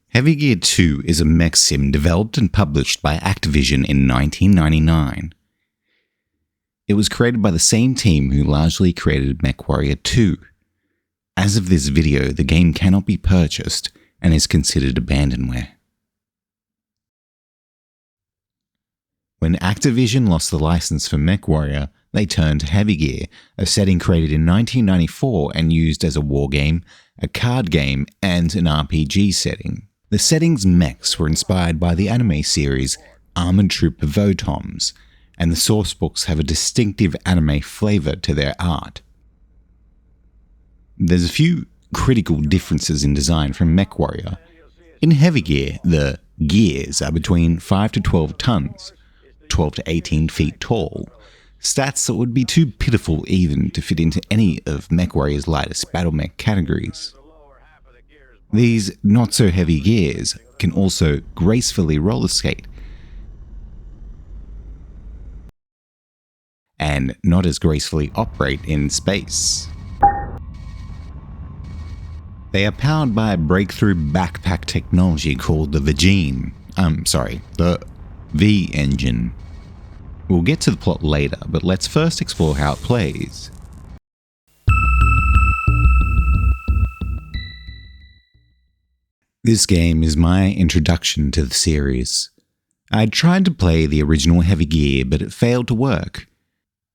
Heavy Gear 2 is a mech sim developed and published by Activision in 1999. It was created by the same team who largely created MechWarrior 2. As of this video, the game cannot be purchased and is considered abandonware. When Activision lost the license for MechWarrior, they turned to Heavy Gear, a setting created in 1994 and used as a wargame, a card game, and an RPG setting. The setting's mechs were inspired by the anime series Armored Troop Votoms, and the sourcebooks have a distinctive anime flavor to their art. There's a few critical differences in design from MechWarrior. In Heavy Gear, the gears are between 5 to 12 tons, 12 to 18 feet tall, stats that would be too pitiful even to fit into any of MechWarrior's lightest battle mech categories. These not-so-heavy gears can also gracefully roller skate, and not as gracefully operate in space. They are powered by a breakthrough backpack technology called the the V-engine. We'll get to the plot later, but let's first explore how it plays. This game is my introduction to the series. I tried to play the original Heavy Gear, but it failed to work.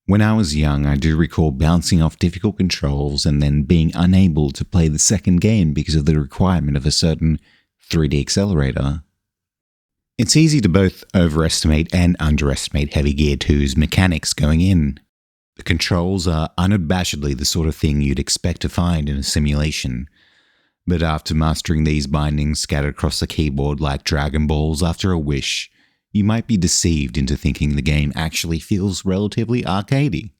When I was young, I do recall bouncing off difficult controls and then being unable to play the second game because of the requirement of a certain 3D accelerator. It's easy to both overestimate and underestimate Heavy Gear 2's mechanics going in. The controls are unabashedly the sort of thing you'd expect to find in a simulation. But after mastering these bindings scattered across the keyboard like Dragon Balls after a wish, you might be deceived into thinking the game actually feels relatively arcadey.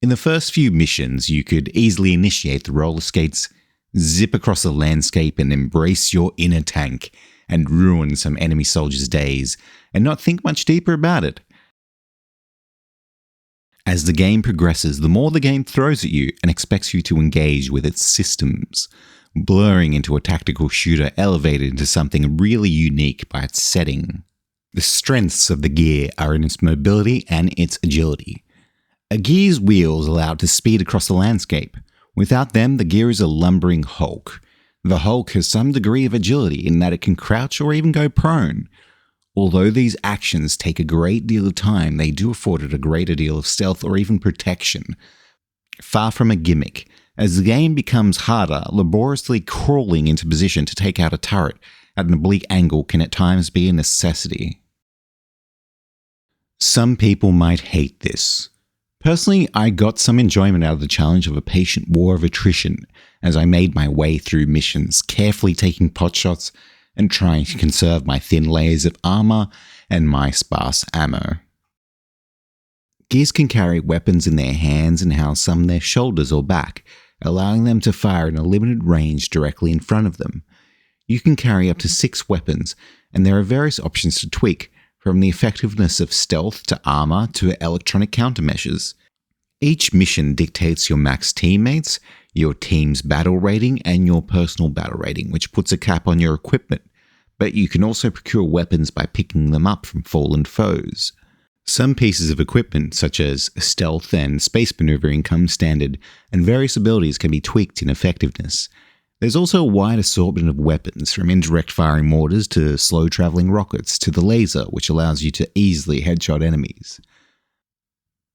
In the first few missions, you could easily initiate the roller skates, zip across the landscape and embrace your inner tank and ruin some enemy soldiers' days, and not think much deeper about it. As the game progresses, the more the game throws at you and expects you to engage with its systems, blurring into a tactical shooter elevated into something really unique by its setting. The strengths of the gear are in its mobility and its agility. A gear's wheels allow it to speed across the landscape. Without them, the gear is a lumbering hulk. The hulk has some degree of agility in that it can crouch or even go prone. Although these actions take a great deal of time, they do afford it a greater deal of stealth or even protection. Far from a gimmick, as the game becomes harder, laboriously crawling into position to take out a turret at an oblique angle can at times be a necessity. Some people might hate this. Personally, I got some enjoyment out of the challenge of a patient war of attrition as I made my way through missions, carefully taking potshots and trying to conserve my thin layers of armor and my sparse ammo. Gears can carry weapons in their hands and house some in their shoulders or back, allowing them to fire in a limited range directly in front of them. You can carry up to 6 weapons, and there are various options to tweak, from the effectiveness of stealth to armor to electronic countermeasures. Each mission dictates your max teammates, your team's battle rating, and your personal battle rating, which puts a cap on your equipment, but you can also procure weapons by picking them up from fallen foes. Some pieces of equipment, such as stealth and space maneuvering, come standard, and various abilities can be tweaked in effectiveness. There's also a wide assortment of weapons, from indirect firing mortars to slow-traveling rockets to the laser, which allows you to easily headshot enemies.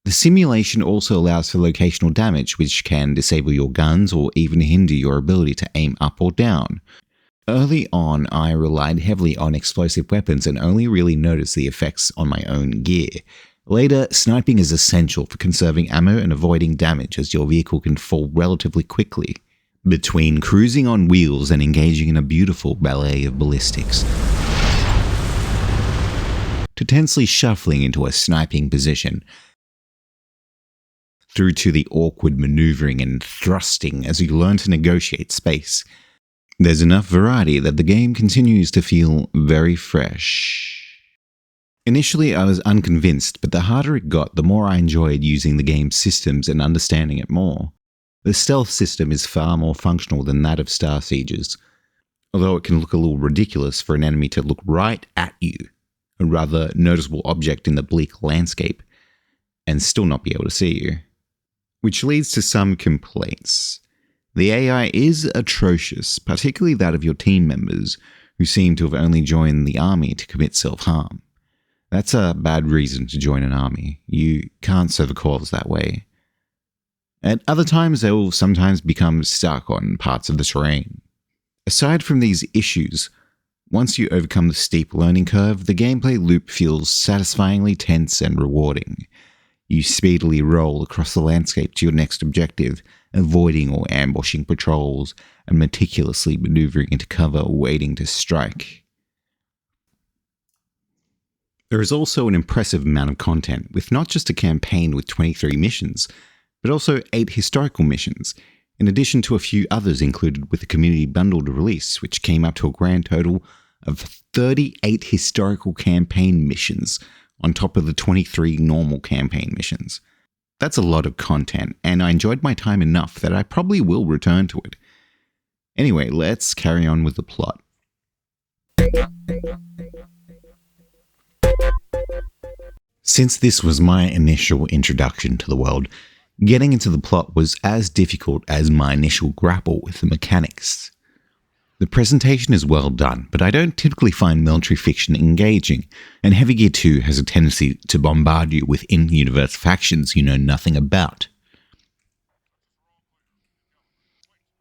The simulation also allows for locational damage, which can disable your guns or even hinder your ability to aim up or down. Early on, I relied heavily on explosive weapons and only really noticed the effects on my own gear. Later, sniping is essential for conserving ammo and avoiding damage, as your vehicle can fall relatively quickly. Between cruising on wheels and engaging in a beautiful ballet of ballistics, to tensely shuffling into a sniping position, through to the awkward maneuvering and thrusting as you learn to negotiate space, there's enough variety that the game continues to feel very fresh. Initially, I was unconvinced, but the harder it got, the more I enjoyed using the game's systems and understanding it more. The stealth system is far more functional than that of Star Siege's, although it can look a little ridiculous for an enemy to look right at you, a rather noticeable object in the bleak landscape, and still not be able to see you. Which leads to some complaints. The AI is atrocious, particularly that of your team members, who seem to have only joined the army to commit self-harm. That's a bad reason to join an army. You can't serve a cause that way. At other times, they will sometimes become stuck on parts of the terrain. Aside from these issues, once you overcome the steep learning curve, the gameplay loop feels satisfyingly tense and rewarding. You speedily roll across the landscape to your next objective, avoiding or ambushing patrols, and meticulously maneuvering into cover waiting to strike. There is also an impressive amount of content, with not just a campaign with 23 missions, but also 8 historical missions, in addition to a few others included with the community bundled release, which came up to a grand total of 38 historical campaign missions on top of the 23 normal campaign missions. That's a lot of content, and I enjoyed my time enough that I probably will return to it. Anyway, let's carry on with the plot. Since this was my initial introduction to the world, getting into the plot was as difficult as my initial grapple with the mechanics. The presentation is well done, but I don't typically find military fiction engaging, and Heavy Gear 2 has a tendency to bombard you with in-universe factions you know nothing about.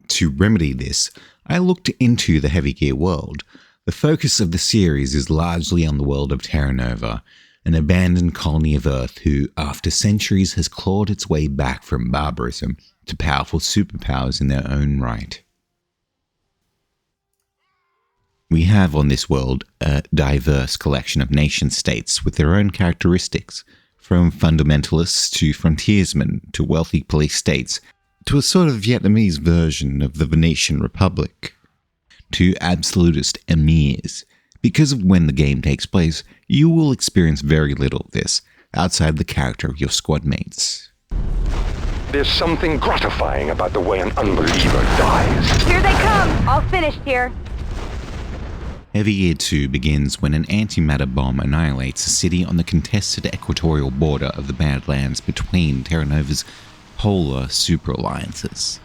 To remedy this, I looked into the Heavy Gear world. The focus of the series is largely on the world of Terra Nova, an abandoned colony of Earth who, after centuries, has clawed its way back from barbarism to powerful superpowers in their own right. We have on this world a diverse collection of nation-states with their own characteristics, from fundamentalists to frontiersmen to wealthy police states, to a sort of Vietnamese version of the Venetian Republic, to absolutist emirs. Because of when the game takes place, you will experience very little of this, outside the character of your squad mates. There's something gratifying about the way an unbeliever dies. Here they come! All finished here. Heavy Gear 2 begins when an antimatter bomb annihilates a city on the contested equatorial border of the Badlands between Terra Nova's polar super-alliances.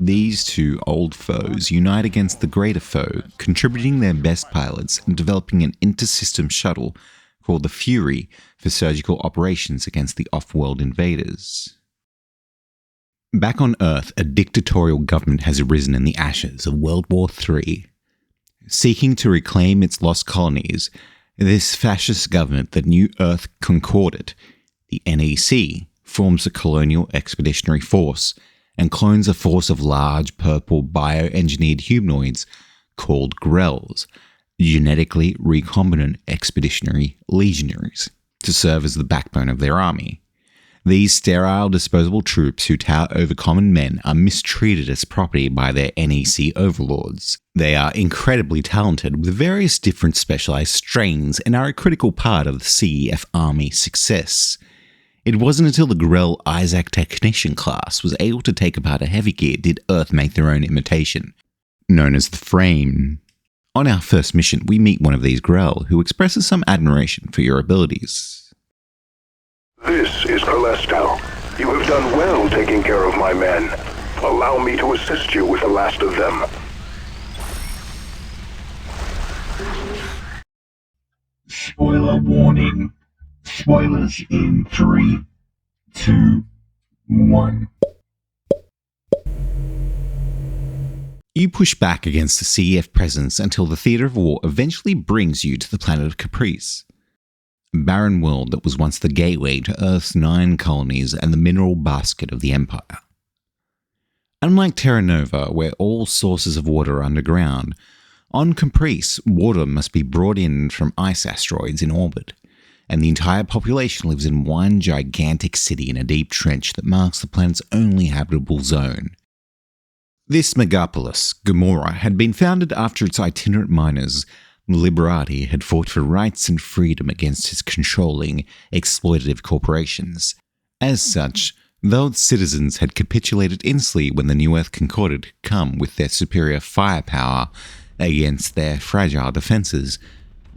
These two old foes unite against the greater foe, contributing their best pilots and developing an inter-system shuttle called the Fury for surgical operations against the off-world invaders. Back on Earth, a dictatorial government has arisen in the ashes of World War III. Seeking to reclaim its lost colonies, this fascist government, the New Earth Concordat, the NEC, forms a colonial expeditionary force and clones a force of large purple bioengineered humanoids called Grells, genetically recombinant expeditionary legionaries, to serve as the backbone of their army. These sterile, disposable troops who tower over common men are mistreated as property by their NEC overlords. They are incredibly talented with various different specialized strains and are a critical part of the CEF Army's success. It wasn't until the Grell Isaac Technician class was able to take apart a Heavy Gear did Earth make their own imitation, known as the Frame. On our first mission, we meet one of these Grell, who expresses some admiration for your abilities. This is Calestel. You have done well taking care of my men. Allow me to assist you with the last of them. Spoiler warning. Spoilers in 3, 2, 1. You push back against the CEF presence until the theater of war eventually brings you to the planet of Caprice, a barren world that was once the gateway to Earth's 9 colonies and the mineral basket of the Empire. Unlike Terra Nova, where all sources of water are underground, on Caprice, water must be brought in from ice asteroids in orbit, and the entire population lives in one gigantic city in a deep trench that marks the planet's only habitable zone. This megapolis, Gomorrah, had been founded after its itinerant miners, the Liberati, had fought for rights and freedom against its controlling, exploitative corporations. As such, Though its citizens had capitulated instantly when the New Earth Concordat had come with their superior firepower against their fragile defences,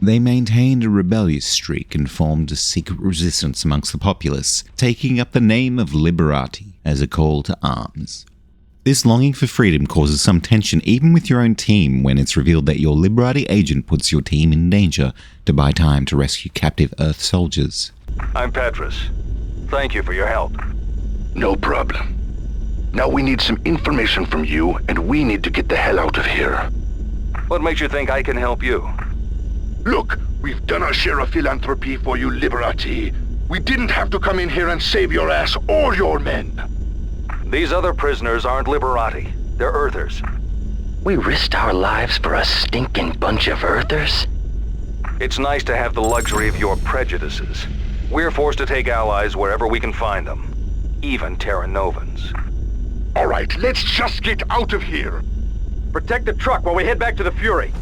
they maintained a rebellious streak and formed a secret resistance amongst the populace, taking up the name of Liberati as a call to arms. This longing for freedom causes some tension even with your own team when it's revealed that your Liberati agent puts your team in danger to buy time to rescue captive Earth soldiers. I'm Petrus. Thank you for your help. No problem. Now we need some information from you, and we need to get the hell out of here. What makes you think I can help you? Look, we've done our share of philanthropy for you, Liberati. We didn't have to come in here and save your ass or your men. These other prisoners aren't Liberati. They're Earthers. We risked our lives for a stinking bunch of Earthers? It's nice to have the luxury of your prejudices. We're forced to take allies wherever we can find them. Even Terra Novans. All right, let's just get out of here. Protect the truck while we head back to the Fury.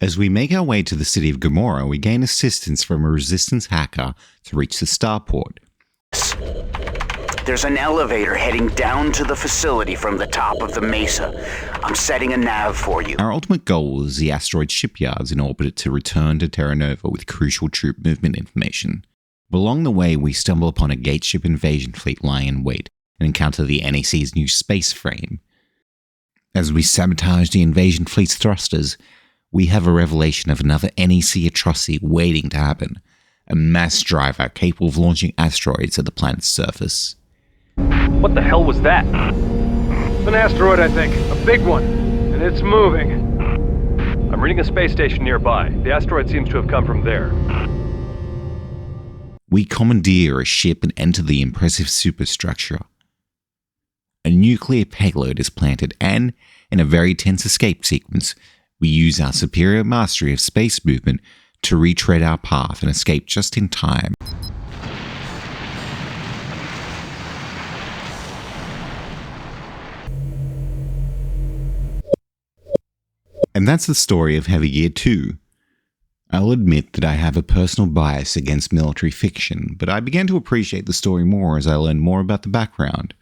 As we make our way to the city of Gomorrah, we gain assistance from a resistance hacker to reach the starport. There's an elevator heading down to the facility from the top of the mesa. I'm setting a nav for you. Our ultimate goal is the asteroid shipyards in orbit to return to Terra Nova with crucial troop movement information. But along the way, we stumble upon a gateship invasion fleet lying in wait and encounter the NEC's new space frame. As we sabotage the invasion fleet's thrusters, we have a revelation of another NEC atrocity waiting to happen, a mass driver capable of launching asteroids at the planet's surface. What the hell was that? It's an asteroid, I think. A big one. And it's moving. I'm reading a space station nearby. The asteroid seems to have come from there. We commandeer a ship and enter the impressive superstructure. A nuclear payload is planted and, in a very tense escape sequence, we use our superior mastery of space movement to retread our path and escape just in time. And that's the story of Heavy Gear 2. I'll admit that I have a personal bias against military fiction, but I began to appreciate the story more as I learned more about the background.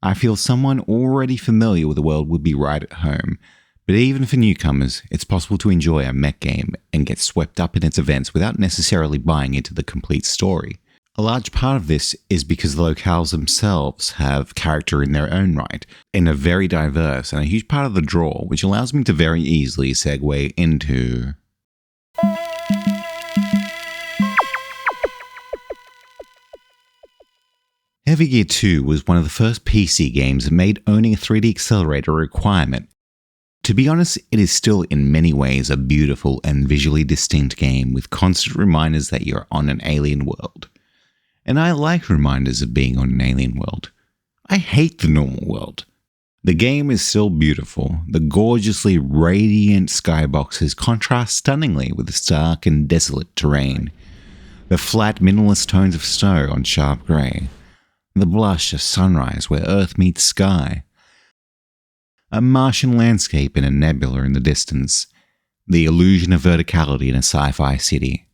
I feel someone already familiar with the world would be right at home, but even for newcomers, it's possible to enjoy a mech game and get swept up in its events without necessarily buying into the complete story. A large part of this is because the locales themselves have character in their own right, and are very diverse, and a huge part of the draw, which allows me to very easily segue into... Heavy Gear 2 was one of the first PC games that made owning a 3D accelerator a requirement. To be honest, it is still in many ways a beautiful and visually distinct game with constant reminders that you're on an alien world. And I like reminders of being on an alien world. I hate the normal world. The game is still beautiful. The gorgeously radiant skyboxes contrast stunningly with the stark and desolate terrain. The flat minimalist tones of snow on sharp grey. The blush of sunrise where Earth meets sky. A Martian landscape in a nebula in the distance. The illusion of verticality in a sci-fi city.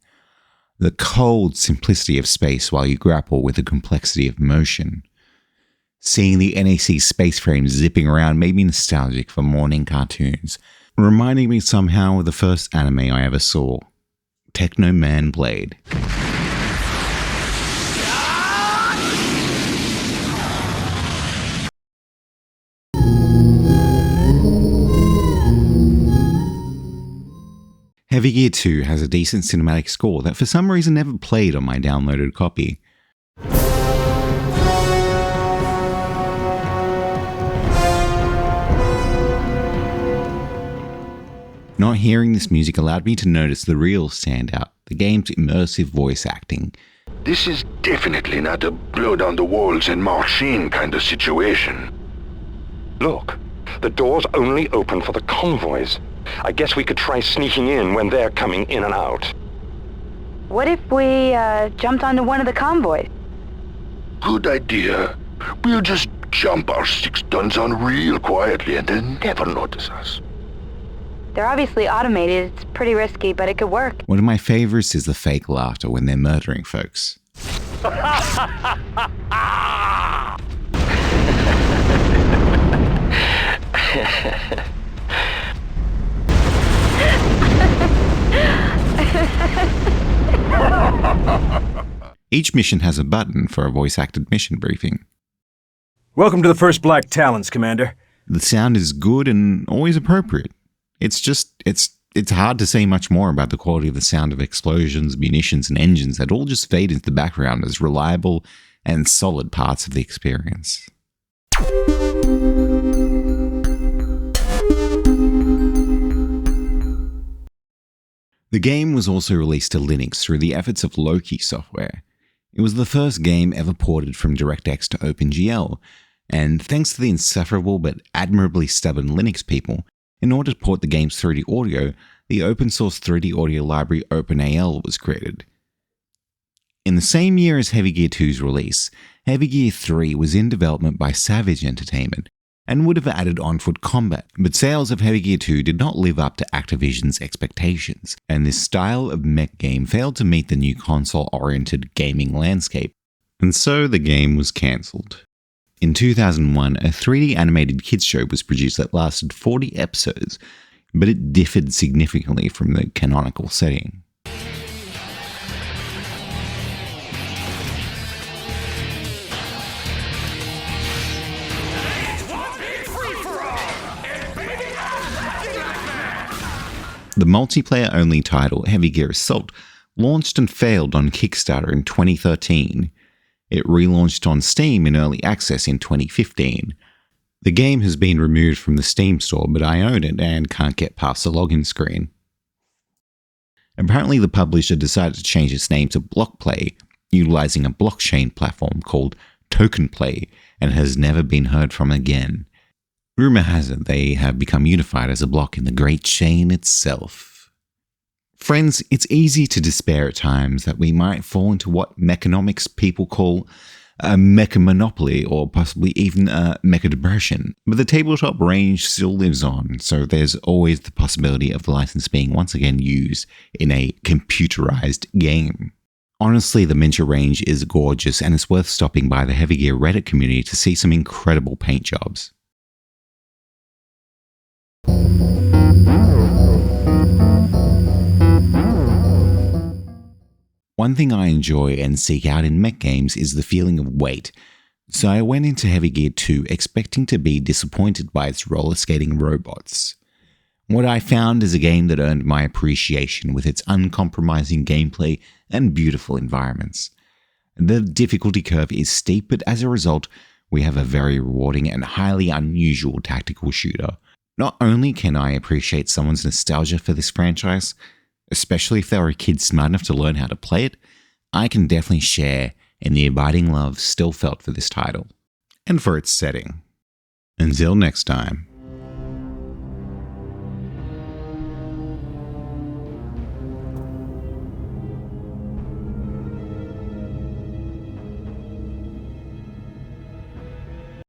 The cold simplicity of space while you grapple with the complexity of motion. Seeing the NEC space frame zipping around made me nostalgic for morning cartoons, reminding me somehow of the first anime I ever saw, Techno Man Blade. Heavy Gear 2 has a decent cinematic score that for some reason never played on my downloaded copy. Not hearing this music allowed me to notice the real standout, the game's immersive voice acting. This is definitely not a blow down the walls and march in kind of situation. Look, the door's only open for the convoys. I guess we could try sneaking in when they're coming in and out. What if we jumped onto one of the convoys? Good idea. We'll just jump our 6 tons on real quietly and they'll never notice us. They're obviously automated. It's pretty risky, but it could work. One of my favorites is the fake laughter when they're murdering folks. Each mission has a button for a voice-acted mission briefing. Welcome to the First Black Talons, Commander. The sound is good and always appropriate. It's hard to say much more about the quality of the sound of explosions, munitions, and engines that all just fade into the background as reliable and solid parts of the experience. The game was also released to Linux through the efforts of Loki Software. It was the first game ever ported from DirectX to OpenGL, and thanks to the insufferable but admirably stubborn Linux people, in order to port the game's 3D audio, the open source 3D audio library OpenAL was created. In the same year as Heavy Gear 2's release, Heavy Gear 3 was in development by Savage Entertainment and would have added on-foot combat, but sales of Heavy Gear 2 did not live up to Activision's expectations, and this style of mech game failed to meet the new console-oriented gaming landscape, and so the game was cancelled. In 2001, a 3D animated kids show was produced that lasted 40 episodes, but it differed significantly from the canonical setting. The multiplayer-only title Heavy Gear Assault launched and failed on Kickstarter in 2013. It relaunched on Steam in early access in 2015. The game has been removed from the Steam store, but I own it and can't get past the login screen. Apparently, the publisher decided to change its name to BlockPlay, utilizing a blockchain platform called TokenPlay, and has never been heard from again. Rumor has it they have become unified as a block in the great chain itself. Friends, it's easy to despair at times that we might fall into what mechanomics people call a mecha monopoly or possibly even a mecha depression, but the tabletop range still lives on, so there's always the possibility of the license being once again used in a computerized game. Honestly, the miniature range is gorgeous and it's worth stopping by the Heavy Gear Reddit community to see some incredible paint jobs. One thing I enjoy and seek out in mech games is the feeling of weight, so I went into Heavy Gear 2 expecting to be disappointed by its roller skating robots. What I found is a game that earned my appreciation with its uncompromising gameplay and beautiful environments. The difficulty curve is steep, but as a result, we have a very rewarding and highly unusual tactical shooter. Not only can I appreciate someone's nostalgia for this franchise, especially if they were a kid smart enough to learn how to play it, I can definitely share in the abiding love still felt for this title, and for its setting. Until next time.